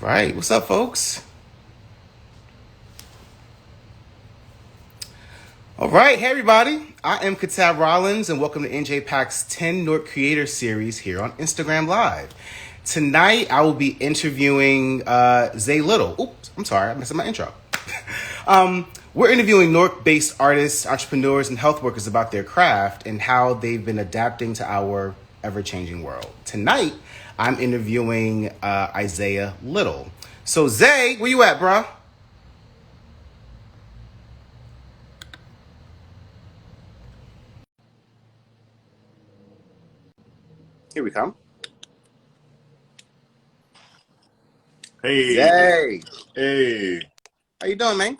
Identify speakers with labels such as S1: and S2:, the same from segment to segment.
S1: Right. What's up, folks? All right. Hey, everybody. I am Katab Rollins, and welcome to NJ Pack's 10 Newark Creator Series here on Instagram Live. Tonight, I will be interviewing Zay Little. Oops, I'm sorry. I messed up my intro. We're interviewing Newark-based artists, entrepreneurs, and health workers about their craft and how they've been adapting to our ever-changing world. Tonight, I'm interviewing Isaiah Little. So, Zay, where you at, bro? Here we come.
S2: Hey,
S1: Zay,
S2: hey,
S1: how you doing, man?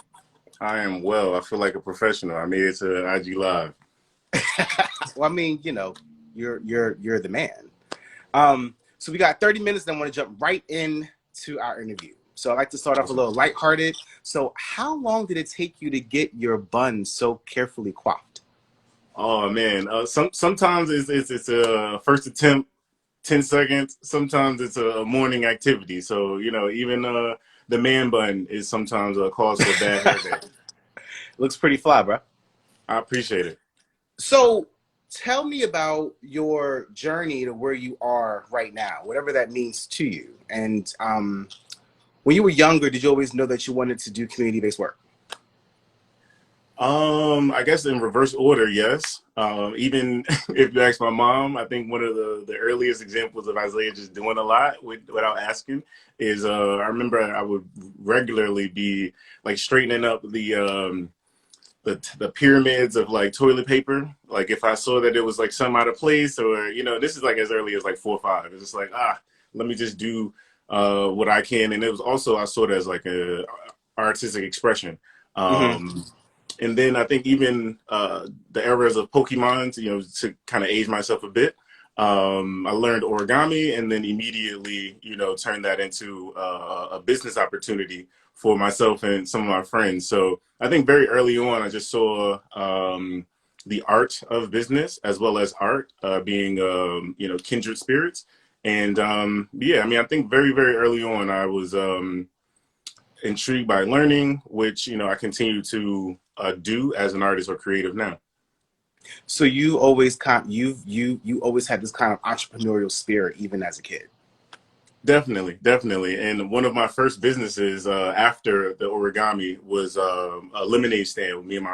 S2: I am well. I feel like a professional. I made it to IG Live.
S1: Well, I mean, you're the man. So we got 30 minutes, then I want to jump right in to our interview. So I like to start off a
S2: Awesome.
S1: little lighthearted. So how long did it take you to get your bun so carefully coiffed?
S2: Oh man, sometimes it's a first attempt, 10 seconds. Sometimes it's a morning activity. So even the man bun is sometimes a cause for a bad hair day.
S1: Looks pretty fly, bro.
S2: I appreciate it.
S1: So tell me about your journey to where you are right now, whatever that means to you. And when you were younger, did you always know that you wanted to do community-based work?
S2: I guess in reverse order, yes. Even if you ask my mom, I think one of the earliest examples of Isaiah just doing a lot without asking is I remember I would regularly be like straightening up the pyramids of like toilet paper. Like if I saw that it was like some out of place, or this is like as early as like 4 or 5. It's just like let me just do what I can, and it was also I saw it as like a artistic expression.
S1: Mm-hmm.
S2: And then I think even the eras of Pokemon, to kind of age myself a bit, I learned origami and then immediately, turned that into a business opportunity for myself and some of my friends. So I think very early on, I just saw the art of business as well as art being, kindred spirits. And yeah, I mean, I think very, very early on, I was intrigued by learning, which I continue to do as an artist or creative now.
S1: So you always you always had this kind of entrepreneurial spirit even as a kid.
S2: Definitely, definitely. And one of my first businesses after the origami was a lemonade stand with me and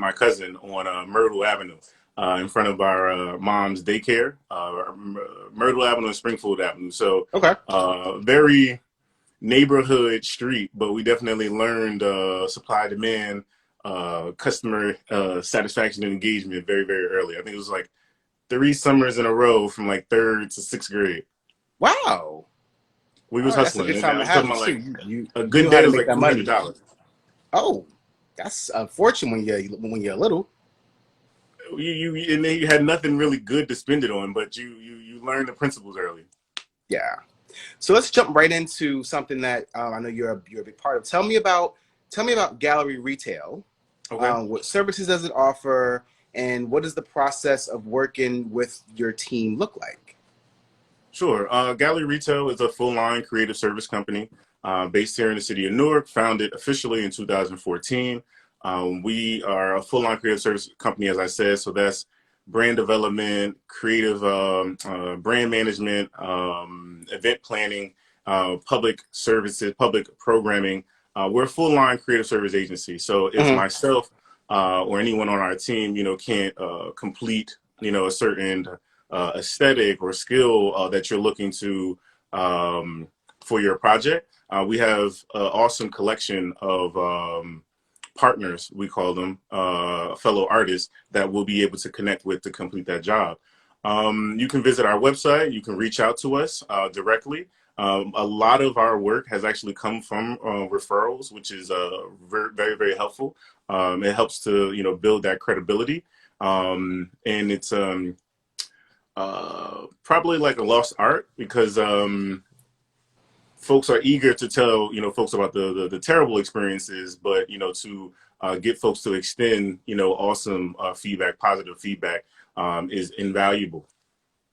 S2: my cousin on Myrtle Avenue in front of our mom's daycare, Myrtle Avenue and Springfield Avenue. So
S1: Okay.
S2: very neighborhood street, but we definitely learned supply demand, customer satisfaction and engagement very, very early. I think it was like 3 summers in a row from like third to sixth grade.
S1: Wow.
S2: We
S1: All
S2: was
S1: right, that's a
S2: hustling,
S1: good
S2: and
S1: time
S2: I
S1: to
S2: was
S1: have
S2: talking
S1: it
S2: about
S1: too.
S2: like
S1: You
S2: a
S1: you
S2: good
S1: know how
S2: day
S1: to
S2: was
S1: make
S2: like
S1: that
S2: three hundred
S1: money.
S2: dollars.
S1: Oh, that's a fortune when you're little.
S2: And then you had nothing really good to spend it on, but you learned the principles early.
S1: Yeah. So let's jump right into something that I know you're a big part of. Tell me about Gallery Retail.
S2: Okay.
S1: What services does it offer, and what does the process of working with your team look like?
S2: Sure. Gallery Retail is a full line creative service company based here in the city of Newark, founded officially in 2014. We are a full line creative service company, as I said, so that's brand development, creative brand management, event planning, public services, public programming. We're a full line creative service agency. So if
S1: Hmm.
S2: myself or anyone on our team, can't complete, a certain aesthetic or skill that you're looking to for your project. We have an awesome collection of partners, we call them, fellow artists that we'll be able to connect with to complete that job. You can visit our website. You can reach out to us directly. A lot of our work has actually come from referrals, which is very, very, very helpful. It helps to build that credibility, and it's probably like a lost art because folks are eager to tell folks about the terrible experiences, but to get folks to extend awesome feedback, positive feedback is invaluable.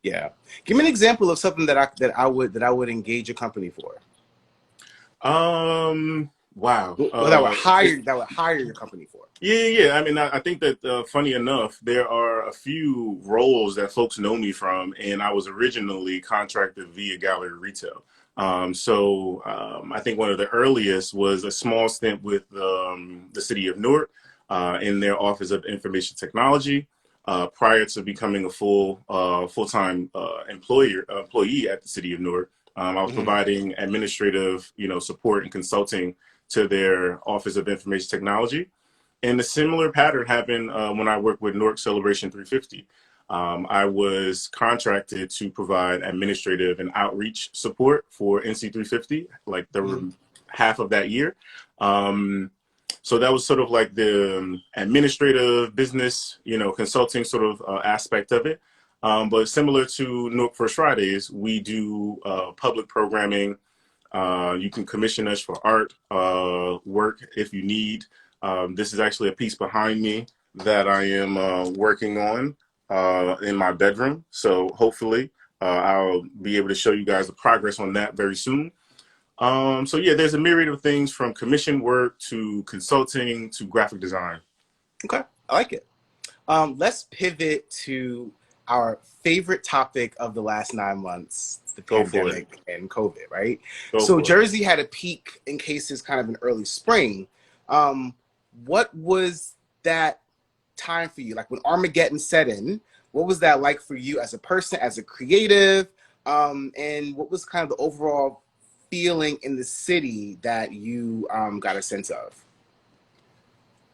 S1: Yeah. Give me an example of something that I would engage your company for.
S2: Wow.
S1: Well, that would hire your company for.
S2: Yeah. I mean, I think that funny enough, there are a few roles that folks know me from, and I was originally contracted via Gallery Retail. I think one of the earliest was a small stint with the city of Newark in their Office of Information Technology. Prior to becoming a full-time employee at the city of Newark, I was
S1: Mm-hmm.
S2: providing administrative, support and consulting to their Office of Information Technology. And a similar pattern happened when I worked with Newark Celebration 350. I was contracted to provide administrative and outreach support for NC 350, like the half of that year. So that was sort of like the administrative business, consulting sort of aspect of it. But similar to Newark First Fridays, we do public programming. You can commission us for art work if you need. This is actually a piece behind me that I am working on in my bedroom. So hopefully I'll be able to show you guys the progress on that very soon. So yeah, there's a myriad of things from commission work to consulting to graphic design.
S1: Okay, I like it. Let's pivot to our favorite topic of the last 9 months, the
S2: Go for it.
S1: pandemic and COVID, right?
S2: Go
S1: So
S2: for it.
S1: Jersey had a peak in cases kind of in early spring. Um, what was that time for you? Like when Armageddon set in, what was that like for you as a person, as a creative? And what was kind of the overall feeling in the city that you got a sense of?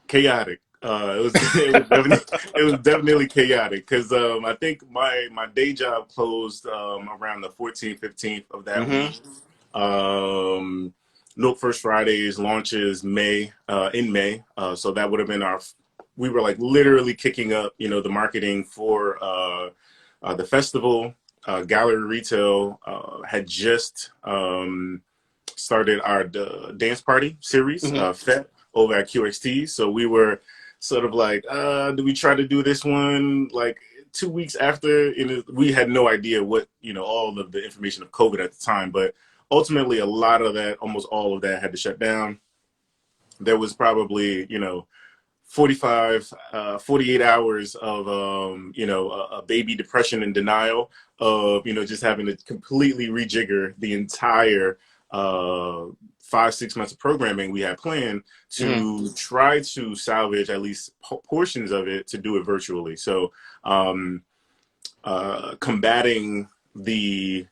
S2: Chaotic. It was definitely chaotic because I think my day job closed around the 14th, 15th of that
S1: Mm-hmm.
S2: week. Note First Fridays launches in May, so that would have been we were like literally kicking up, the marketing for the festival. GalleryRetail had just started our dance party series,
S1: Mm-hmm.
S2: FET, over at QXT. So we were sort of like, do we try to do this one like 2 weeks after? We had no idea what, all of the information of COVID at the time, but ultimately a lot of that, almost all of that had to shut down. There was probably, 48 hours of, a baby depression and denial of, just having to completely rejigger the entire 5, 6 months of programming we had planned
S1: Mm-hmm.
S2: to try to salvage at least portions of it to do it virtually. So combating the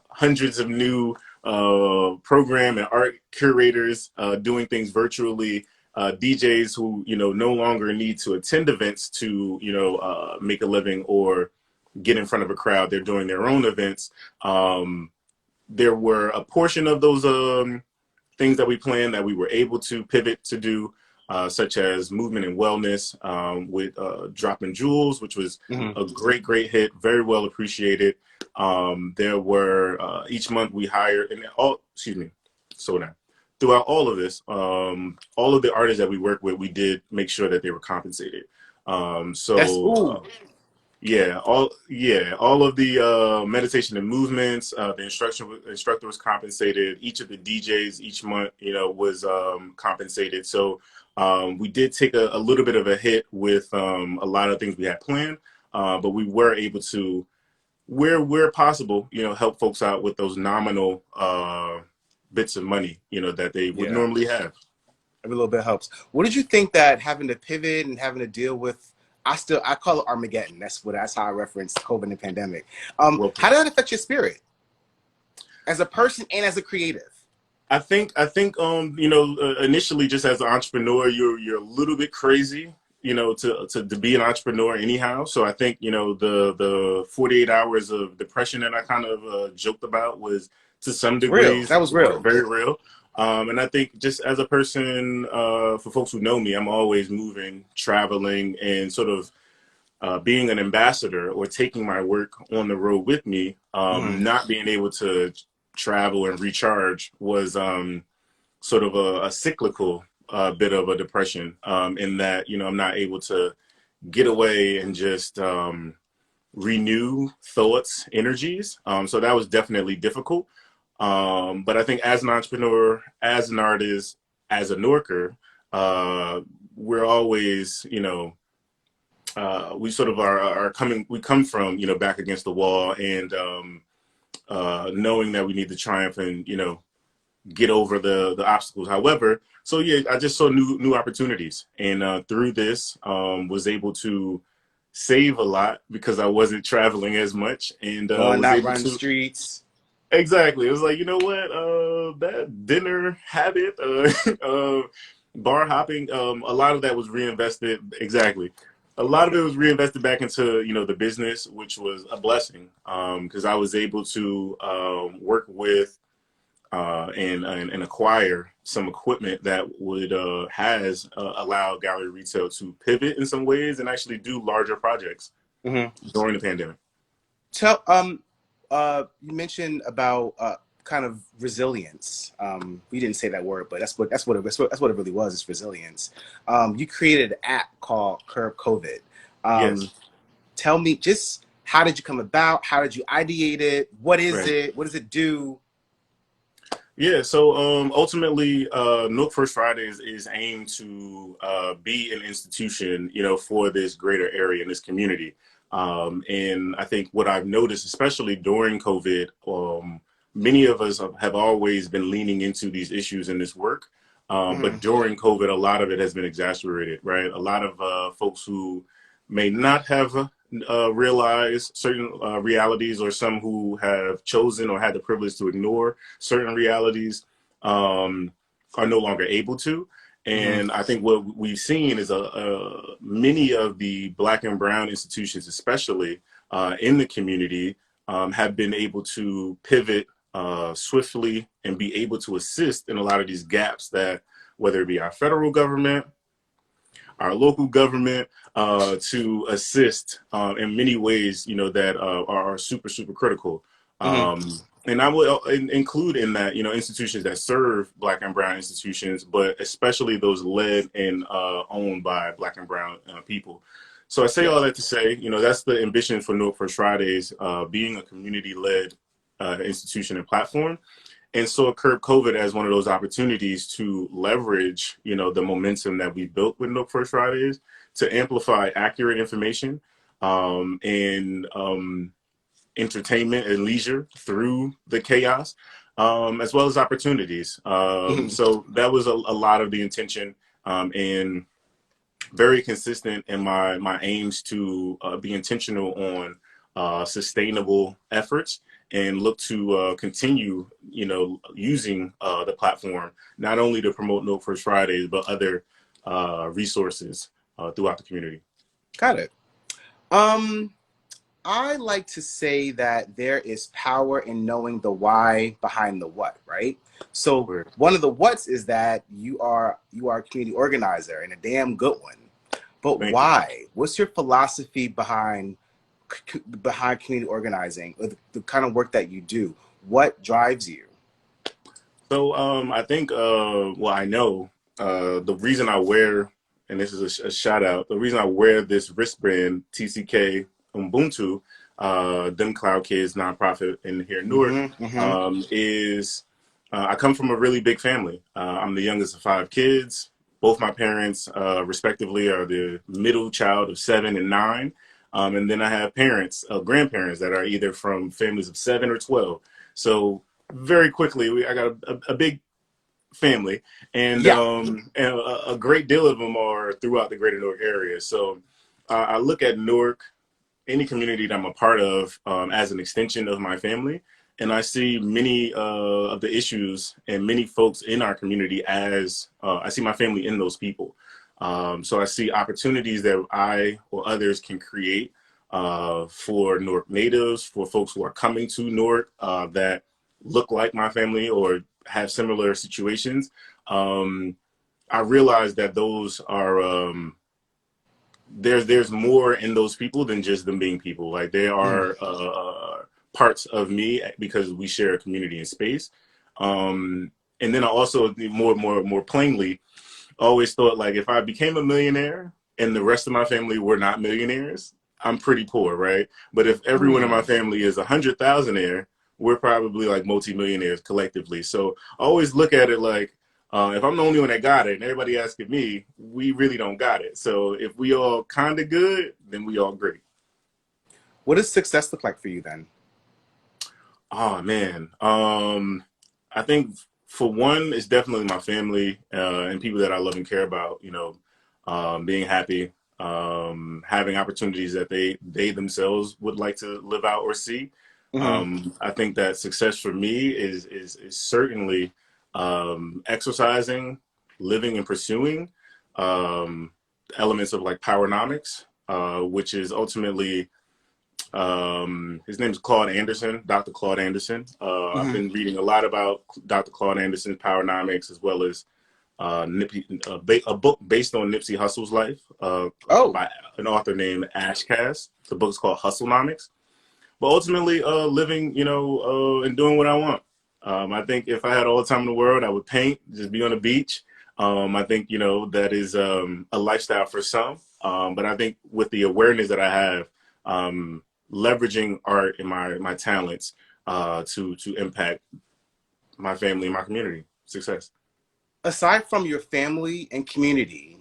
S2: hundreds of new program and art curators doing things virtually, DJs who no longer need to attend events to make a living or get in front of a crowd. They're doing their own events. There were a portion of those things that we planned that we were able to pivot to do, such as movement and wellness with Dropping Jewels, which was
S1: Mm-hmm.
S2: a great hit, very well appreciated. There were each month we hired, and slow down. Throughout all of this, all of the artists that we worked with, we did make sure that they were compensated.
S1: That's
S2: So
S1: ooh.
S2: all of the meditation and movements. The instructor was compensated. Each of the DJs each month, was compensated. So we did take a little bit of a hit with a lot of things we had planned, but we were able to, where possible, help folks out with those nominal bits of money, that they would
S1: Yeah.
S2: normally have.
S1: Every little bit helps. What did you think that having to pivot and having to deal with? I call it Armageddon. That's how I reference COVID and the pandemic.
S2: Well,
S1: How did that affect your spirit as a person and as a creative?
S2: I think initially just as an entrepreneur you're a little bit crazy, to be an entrepreneur anyhow. So I think the 48 hours of depression that I kind of joked about was to some
S1: Real.
S2: degrees
S1: That was real.
S2: very real. And I think just as a person, for folks who know me, I'm always moving, traveling, and sort of being an ambassador or taking my work on the road with me.
S1: Mm-hmm.
S2: Not being able to travel and recharge was sort of a cyclical bit of a depression, in that I'm not able to get away and just renew thoughts, energies. So that was definitely difficult. But I think as an entrepreneur, as an artist, as a Newarker, we're always, we sort of are coming, we come from, back against the wall, and knowing that we need to triumph and, get over the obstacles. However, so yeah, I just saw new opportunities, and through this, was able to save a lot because I wasn't traveling as much, and
S1: Going
S2: was
S1: not
S2: able
S1: run
S2: to.
S1: streets.
S2: Exactly. It was like, you know what? That dinner habit, bar hopping, a lot of that was reinvested. Exactly. A lot of it was reinvested back into, the business, which was a blessing. Because I was able to work with and acquire some equipment that would has allowed Gallery Retail to pivot in some ways and actually do larger projects
S1: Hmm.
S2: during the pandemic.
S1: Tell you mentioned about kind of resilience. We didn't say that word, but that's what it really was. It's resilience. You created an app called Curb COVID.
S2: Yes.
S1: Tell me, just how did you come about? How did you ideate it? What is
S2: Right.
S1: it? What does it do?
S2: Yeah, so ultimately, Nook First Fridays is aimed to be an institution, for this greater area in this community. And I think what I've noticed, especially during COVID, many of us have always been leaning into these issues in this work.
S1: Hmm.
S2: But during COVID, a lot of it has been exasperated, right? A lot of folks who may not have realized certain realities, or some who have chosen or had the privilege to ignore certain realities, are no longer able to.
S1: Hmm.
S2: And I think what we've seen is many of the Black and Brown institutions, especially in the community, have been able to pivot swiftly and be able to assist in a lot of these gaps that, whether it be our federal government, our local government, to assist in many ways, that are super, super critical.
S1: Hmm.
S2: And I would include in that, institutions that serve Black and Brown institutions, but especially those led and owned by Black and Brown people. So I say
S1: Yeah.
S2: all that to say, that's the ambition for Newark First Fridays, being a community-led institution and platform. And so it Curb COVID as one of those opportunities to leverage, the momentum that we built with No First Fridays to amplify accurate information, and entertainment and leisure through the chaos, as well as opportunities.
S1: Hmm.
S2: So that was a lot of the intention, and very consistent in my aims to be intentional on sustainable efforts, and look to continue, using the platform not only to promote No First Fridays, but other resources throughout the community.
S1: Got it. Um, I like to say that there is power in knowing the why behind the what, right? So
S2: Word.
S1: one of the what's is that you are a community organizer, and a damn good one. But
S2: Thank you.
S1: why? What's your philosophy behind community organizing, or the kind of work that you do? What drives you?
S2: So I think, well, I know the reason I wear, and this is a shout out, the reason I wear this wristband, TCK Ubuntu, Them Cloud Kids nonprofit in here in Newark,
S1: Hmm. Hmm.
S2: is I come from a really big family. I'm the youngest of 5 kids. Both my parents, respectively, are the middle child of 7 and 9. And then I have parents, grandparents that are either from families of 7 or 12. So very quickly, I got a big family, and
S1: Yeah.
S2: a great deal of them are throughout the greater Newark area. So I look at Newark, any community that I'm a part of, as an extension of my family. And I see many of the issues and many folks in our community as I see my family in those people. So I see opportunities that I or others can create for Newark natives, for folks who are coming to Newark that look like my family or have similar situations. Um, I realize that those are there's more in those people than just them being people. Like they
S1: Hmm.
S2: are parts of me because we share a community and space. And then I also more plainly always thought, like, if I became a millionaire and the rest of my family were not millionaires, I'm pretty poor, right? But if everyone in my
S1: Hmm.
S2: family is 100,000-aire, we're probably like multimillionaires collectively. So I always look at it like, if I'm the only one that got it and everybody asking me, we really don't got it. So if we all kind of good, then we all great.
S1: What does success look like for you then?
S2: Oh man, I think for one, it's definitely my family and people that I love and care about. Being happy, having opportunities that they themselves would like to live out or see.
S1: Hmm.
S2: I think that success for me is certainly exercising, living, and pursuing um, elements of like powernomics, which is ultimately his name is Claude Anderson, Dr. Claude Anderson. I've
S1: Hmm.
S2: been reading a lot about Dr. Claude Anderson's Powernomics, as well as a book based on Nipsey Hussle's life
S1: Oh,
S2: by an author named Ashcast. The book is called Hustlenomics. But ultimately, living, and doing what I want. I think if I had all the time in the world, I would paint, just be on the beach. I think, that is a lifestyle for some. But I think with the awareness that I have, leveraging art and my talents to impact my family and my community. Success.
S1: aside from your family and community,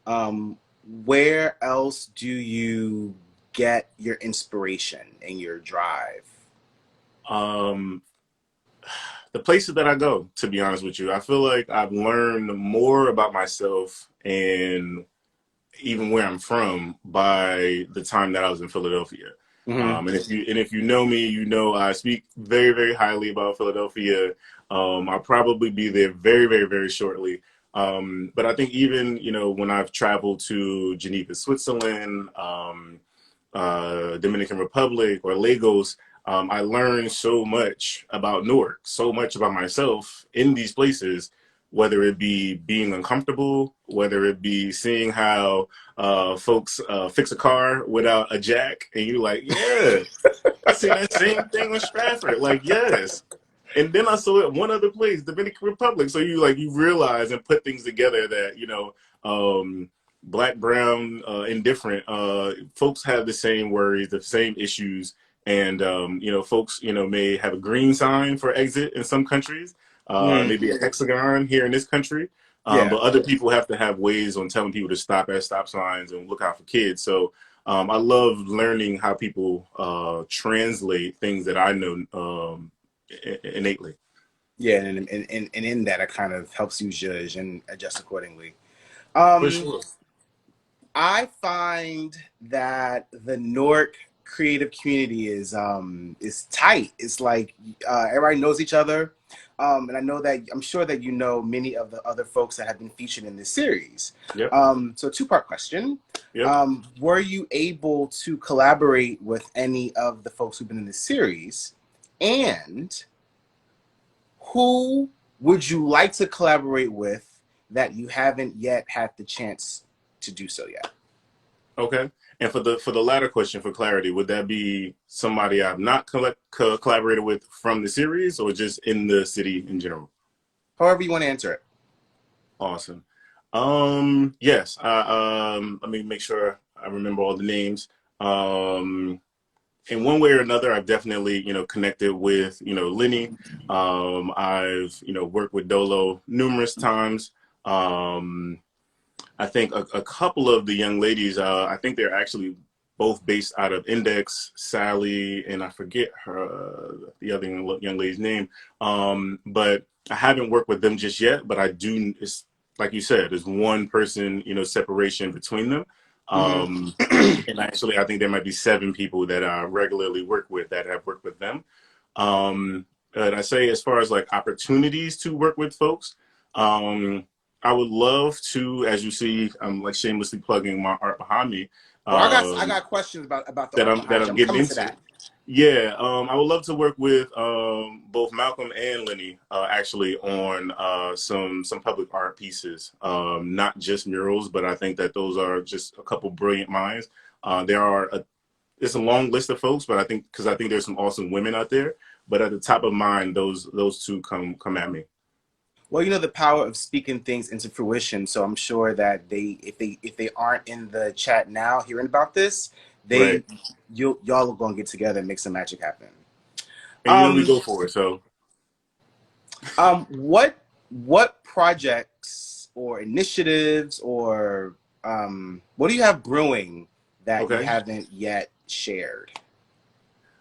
S1: um, where else do you get your inspiration and your drive?
S2: Um, the places that I go, to be honest with you, I feel like I've learned more about myself and even where I'm from by the time that I was in Philadelphia.
S1: Hmm.
S2: And if you know me, I speak very very highly about Philadelphia. I'll probably be there very very very shortly. But I think even when I've traveled to Geneva, Switzerland, Dominican Republic, or Lagos, I learned so much about Newark, so much about myself in these places, whether it be being uncomfortable, whether it be seeing how folks fix a car without a jack, and you're like, yeah, I seen that same thing in Stratford. Like, yes. And then I saw it one other place, Dominican Republic. So you realize and put things together that black, brown, indifferent folks have the same worries, the same issues, and folks may have a green sign for exit in some countries,
S1: Mm,
S2: maybe a hexagon here in this country.
S1: yeah.
S2: But other people have to have ways on telling people to stop at stop signs and look out for kids. So I love learning how people translate things that I know innately.
S1: Yeah, and in that, it kind of helps you judge and adjust accordingly.
S2: For
S1: Um,
S2: sure.
S1: I find that the Newark creative community is tight. It's like everybody knows each other, and I know that I'm sure that you know many of the other folks that have been featured in this series.
S2: Yep.
S1: So, two-part question:
S2: Yep.
S1: were you able to collaborate with any of the folks who've been in this series, and who would you like to collaborate with that you haven't yet had the chance to do so yet?
S2: Okay. And for the latter question, for clarity, would that be somebody I've not collaborated with from the series, or just in the city in general?
S1: However you want to answer it.
S2: Awesome. Yes. Let me make sure I remember all the names. Um, in one way or another, I've definitely, connected with, Lenny. I've, worked with Dolo numerous times. Um, I think a couple of the young ladies, I think they're actually both based out of Index, Sally, and I forget the other young lady's name. But I haven't worked with them just yet, but I do, it's like you said, there's one person, separation between them. Um,
S1: Mm-hmm.
S2: and actually, I think there might be 7 people that I regularly work with that have worked with them. Um, and I say, as far as like opportunities to work with folks, um, I would love to, as you see, I'm like shamelessly plugging my art behind me,
S1: Well, I
S2: um,
S1: got questions about the
S2: that
S1: art
S2: I'm that
S1: behind you.
S2: I'm
S1: I'm
S2: getting
S1: coming to
S2: into.
S1: that.
S2: Yeah, I would love to work with both Malcolm and Lenny, actually, on some public art pieces. Not just murals, but I think that those are just a couple brilliant minds. There are it's a long list of folks, but I think there's some awesome women out there. But at the top of mind, those two come at me.
S1: Well, you know the power of speaking things into fruition. So I'm sure that if they aren't in the chat now hearing about this,
S2: Right.
S1: they y'all are gonna get together and make some magic happen.
S2: and we
S1: Um,
S2: go for it. So
S1: what projects or initiatives or what do you have brewing that you
S2: okay.
S1: haven't yet shared?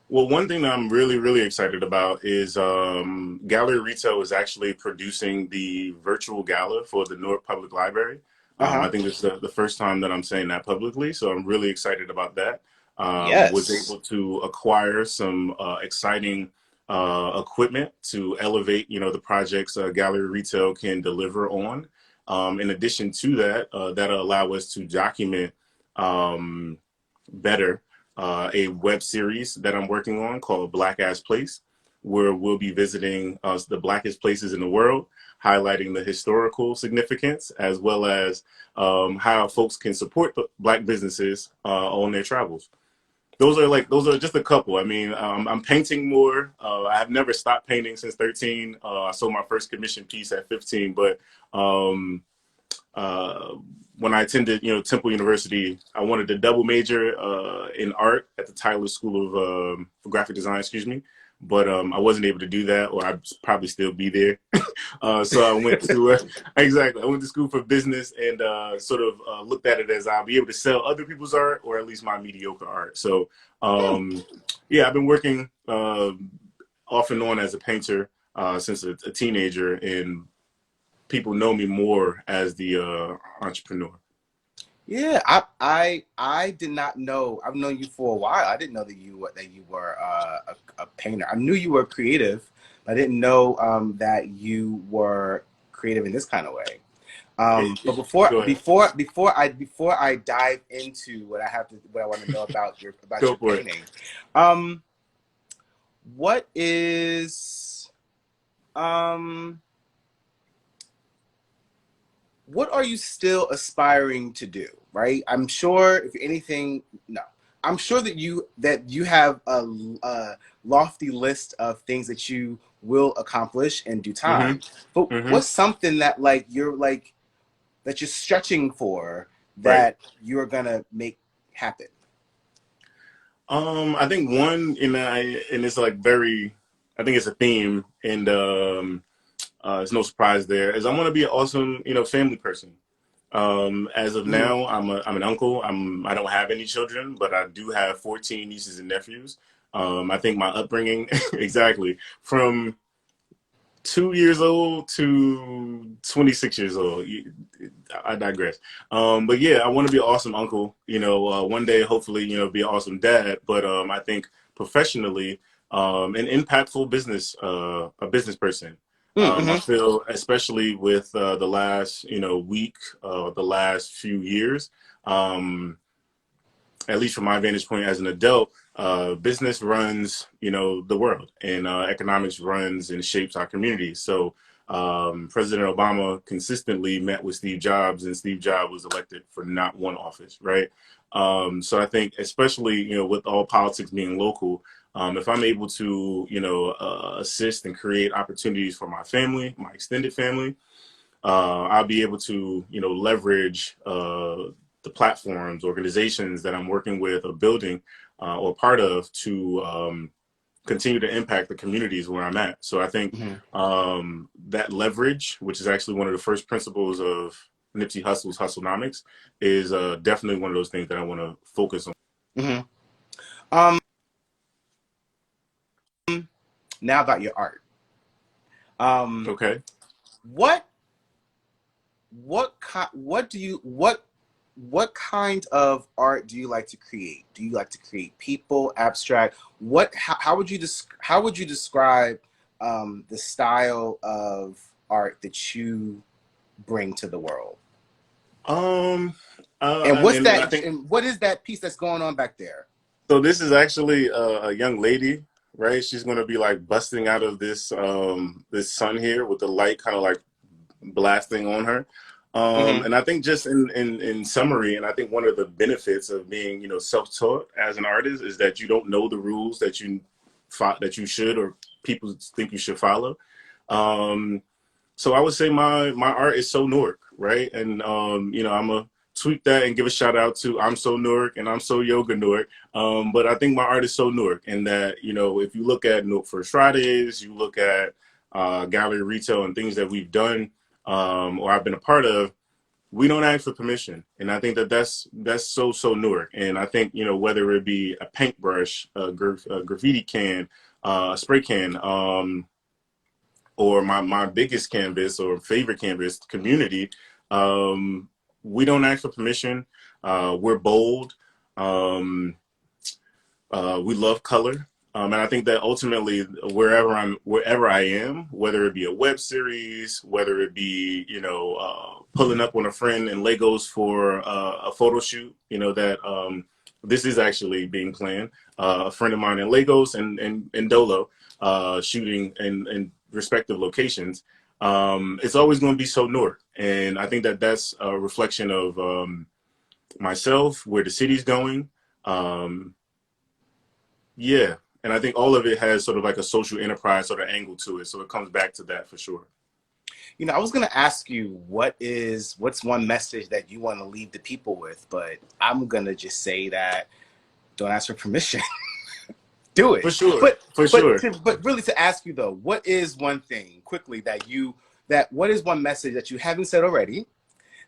S2: Well, one thing that I'm really, really excited about is Gallery Retail is actually producing the virtual gala for the Newark Public Library.
S1: Uh-huh.
S2: I think this is the first time that I'm saying that publicly, so I'm really excited about that. Was
S1: Yes.
S2: able to acquire some exciting equipment to elevate, the projects Gallery Retail can deliver on. In addition to that, that'll allow us to document um, better a web series that I'm working on called Black Ass Place, where we'll be visiting the blackest places in the world, highlighting the historical significance as well as how folks can support black businesses on their travels. Those are just a couple. I mean, I'm painting more. I have never stopped painting since 13. I sold my first commission piece at 15, but um, uh, when I attended, Temple University, I wanted to double major in art at the Tyler School of for graphic design, excuse me. But I wasn't able to do that, or I'd probably still be there. So I went to exactly. I went to school for business and sort of looked at it as I'll be able to sell other people's art, or at least my mediocre art. So yeah, I've been working off and on as a painter since a teenager, and people know me more as the entrepreneur.
S1: Yeah, I did not know. I've known you for a while. I didn't know that you were a painter. I knew you were creative, but I didn't know that you were creative in this kind of way. But
S2: Go ahead.
S1: before I dive into what I want to know about
S2: Go
S1: your
S2: for it.
S1: painting, what is um what are you still aspiring to do, right? I'm sure if anything, no, I'm sure that you have a lofty list of things that you will accomplish in due time. But
S2: Mm-hmm. Mm-hmm.
S1: what's something that that you're stretching for
S2: Right.
S1: that you're gonna make happen?
S2: I think one and it's like very, I think it's a theme, and it's no surprise there. Is I want to be an awesome, family person. As of
S1: Mm-hmm.
S2: now, I'm an uncle. I don't have any children, but I do have 14 nieces and nephews. I think my upbringing, exactly from 2 years old to 26 years old. I digress. But yeah, I want to be an awesome uncle. One day, hopefully, be an awesome dad. But I think professionally, an impactful a business person. I
S1: Mm-hmm.
S2: feel, especially with the last, week, the last few years. Um, at least from my vantage point as an adult, business runs, the world, and economics runs and shapes our communities. So President Obama consistently met with Steve Jobs, and Steve Jobs was elected for not one office, right? So I think, especially, with all politics being local, if I'm able to, assist and create opportunities for my family, my extended family, I'll be able to, leverage the platforms, organizations that I'm working with or building or part of to continue to impact the communities where I'm at. So I think
S1: Mm-hmm.
S2: that leverage, which is actually one of the first principles of Nipsey Hussle's Hustlenomics, is definitely one of those things that I want to focus on.
S1: Mm-hmm. Um, now about your art. Um,
S2: Okay.
S1: what what kind of art do you like to create? Do you like to create people, abstract? How would you describe the style of art that you bring to the world?
S2: Um,
S1: And what's
S2: and I
S1: that?
S2: think
S1: And what is that piece that's going on back there?
S2: so. This is actually a young lady, right? She's going to be like busting out of this sun here with the light kind of like blasting on her.
S1: Mm-hmm.
S2: And I think just in summary, and I think one of the benefits of being, self-taught as an artist is that you don't know the rules that you should or people think you should follow. So I would say my art is so Newark, right? And I'm a tweak that and give a shout out to I'm So Newark and I'm So Yoga Newark. But I think my art is so Newark, and that, you know, if you look at Newark First Fridays, you look at GalleryRetail and things that we've done or I've been a part of, we don't ask for permission. And I think that that's so Newark. And I think, you know, whether it be a paintbrush, a graffiti can, a spray can, or my biggest canvas or favorite canvas, community, we don't ask for permission. We're bold. We love color. And I think that ultimately wherever I am, whether it be a web series, whether it be, you know, pulling up on a friend in Legos for a photo shoot, you know, that this is actually being planned. A friend of mine in Legos and Dolo shooting in respective locations. It's always going to be so Newark. And I think that that's a reflection of myself, where the city's going. Yeah. And I think all of it has sort of like a social enterprise sort of angle to it. So it comes back to that for sure.
S1: You know, I was going to ask you, what's one message that you want to leave the people with? But I'm going to just say that don't ask for permission. Do it.
S2: For sure.
S1: But really to ask you though, what is one thing quickly what is one message that you haven't said already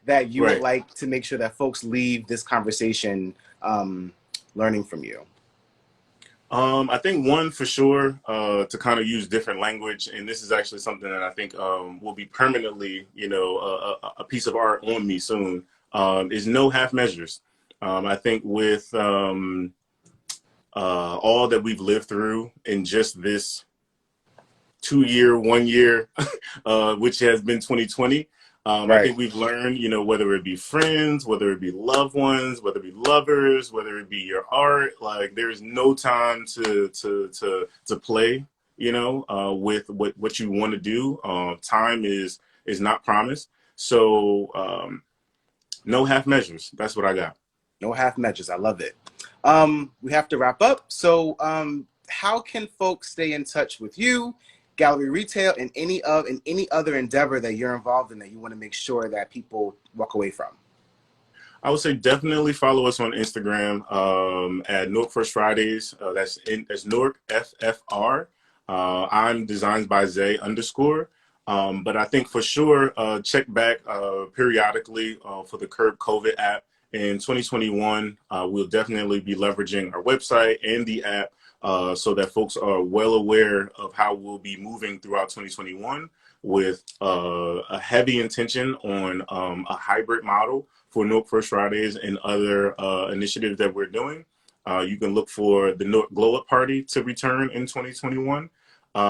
S1: that you would like to make sure that folks leave this conversation learning from you?
S2: I think one for sure, to kind of use different language, and this is actually something that I think will be permanently, you know, a piece of art on me soon, is no half measures. I think with all that we've lived through in just this 1 year, which has been 2020, I think we've learned, you know, whether it be friends, whether it be loved ones, whether it be lovers, whether it be your art, like there's no time to play, you know, with what you want to do. Time is not promised. So no half measures. That's what I got.
S1: No half measures. I love it. We have to wrap up. So how can folks stay in touch with you, GalleryRetail, and any other endeavor that you're involved in that you want to make sure that people walk away from?
S2: I would say definitely follow us on Instagram at Newark First Fridays. That's Newark FFR. I'm Designs by Zay _. But I think for sure, check back periodically for the Curb COVID app. In 2021, we'll definitely be leveraging our website and the app so that folks are well aware of how we'll be moving throughout 2021 with a heavy intention on a hybrid model for Newark First Fridays and other initiatives that we're doing. You can look for the Newark Glow Up Party to return in 2021.
S1: That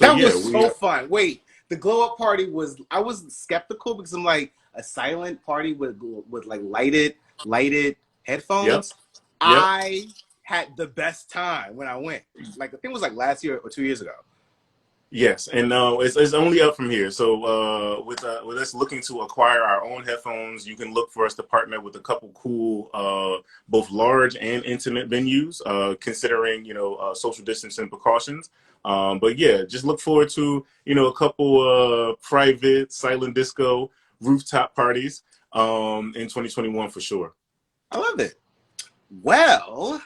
S1: was so fun. Wait, the Glow Up Party I was skeptical because I'm like, a silent party with like lighted headphones. Yep. I had the best time when I went. Like I think it was like last year or 2 years ago.
S2: Yes, and it's only up from here. So with us looking to acquire our own headphones, you can look for us to partner with a couple cool, both large and intimate venues, considering, you know, social distancing precautions. But yeah, just look forward to, you know, a couple private silent disco rooftop parties in 2021 for sure.
S1: I love it. Well,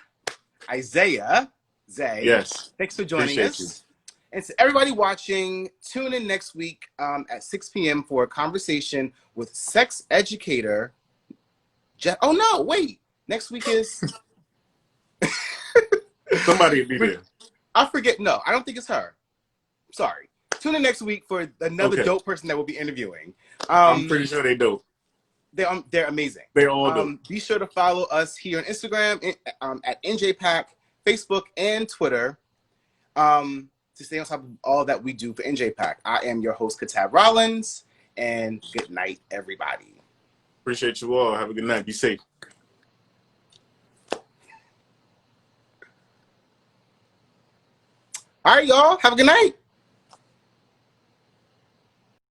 S1: Isaiah, Zay,
S2: yes,
S1: thanks for joining us. And to everybody watching, tune in next week at 6 p.m. for a conversation with sex educator oh no, wait. Next week is
S2: somebody will be there.
S1: I forget. No, I don't think it's her. Sorry. Tune in next week for another dope person that we'll be interviewing.
S2: I'm pretty sure they're dope.
S1: They're amazing.
S2: They're all dope.
S1: Be sure to follow us here on Instagram at NJPAC, Facebook, and Twitter to stay on top of all that we do for NJPAC. I am your host, Katab Rollins, and good night, everybody.
S2: Appreciate you all. Have a good night. Be safe.
S1: All right, y'all. Have a good night.